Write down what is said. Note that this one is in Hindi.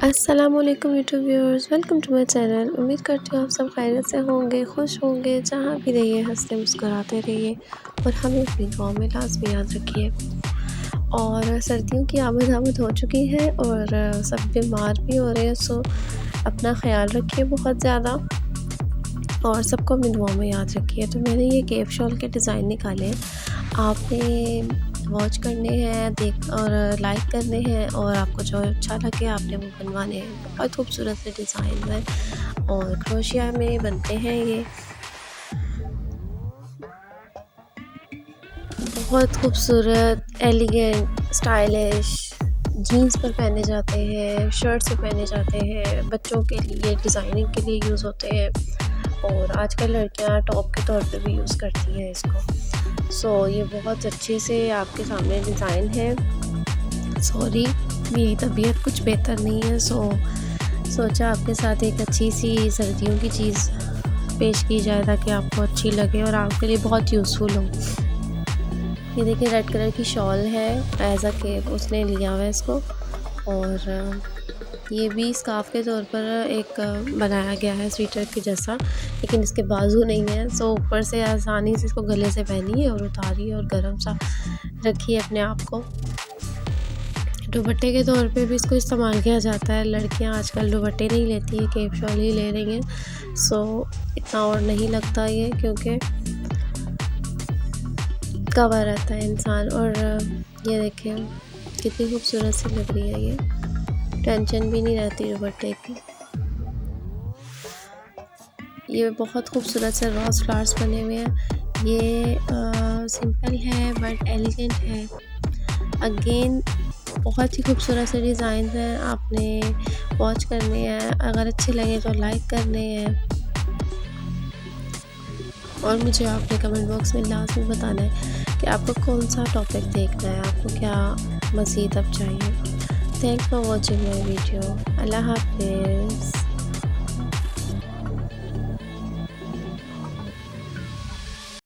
अस्सलामुअलैकुम YouTube viewers, welcome to my channel. उम्मीद करती हूँ आप सब खैरियत से होंगे, खुश होंगे। जहाँ भी रहिए हंसते मुस्कुराते रहिए और हमें अपनी दुआ में लाज़मी याद रखिए। और सर्दियों की आमद हो चुकी है और सब बीमार भी हो रहे हैं, सो अपना ख्याल रखिए बहुत ज़्यादा और सबको अपनी दुआ में याद रखिए। तो मैंने ये केप शॉल के डिज़ाइन निकाले हैं, आपने वॉच करने हैं देख और लाइक करने हैं और आपको जो अच्छा लगे आपने वो बनवाने हैं। बहुत खूबसूरत से डिज़ाइन है और क्रोशिया में बनते हैं ये। बहुत खूबसूरत, एलिगेंट, स्टाइलिश जीन्स पर पहने जाते हैं, शर्ट से पहने जाते हैं, बच्चों के लिए डिज़ाइनिंग के लिए यूज़ होते हैं और आजकल लड़कियां टॉप के तौर पे भी यूज़ करती हैं इसको। ये बहुत अच्छे से आपके सामने डिज़ाइन है। सॉरी, मेरी तबीयत कुछ बेहतर नहीं है, सोचा आपके साथ एक अच्छी सी सर्दियों की चीज़ पेश की जाए ताकि आपको अच्छी लगे और आपके लिए बहुत यूज़फुल हो। ये देखिए रेड कलर की शॉल है, एज अ केप उसने लिया हुआ है इसको। और ये भी स्कार्फ के तौर पर एक बनाया गया है स्वेटर के जैसा, लेकिन इसके बाजू नहीं है। ऊपर से आसानी से इसको गले से पहनिए और उतारिए और गर्म सा रखिए अपने आप को। दुपट्टे के तौर पे भी इसको इस्तेमाल किया जाता है। लड़कियां आजकल दुपट्टे नहीं लेती हैं, केप शॉल ही ले रही हैं। इतना और नहीं लगता ये, क्योंकि कवर रहता है इंसान। और ये देखें कितनी खूबसूरत सी लग रही है ये, टेंशन भी नहीं रहती दुपट्टे की। ये बहुत खूबसूरत से रोज़ फ्लावर्स बने हुए हैं। ये सिंपल है बट एलिगेंट है। अगेन बहुत ही खूबसूरत से डिज़ाइन हैं, आपने वॉच करने हैं, अगर अच्छे लगे तो लाइक करने हैं और मुझे आपने कमेंट बॉक्स में लास्ट में बताना है कि आपको कौन सा टॉपिक देखना है, आपको क्या मज़ीद अब चाहिए। Thanks for watching my video. अल्लाह हाफ़िज़।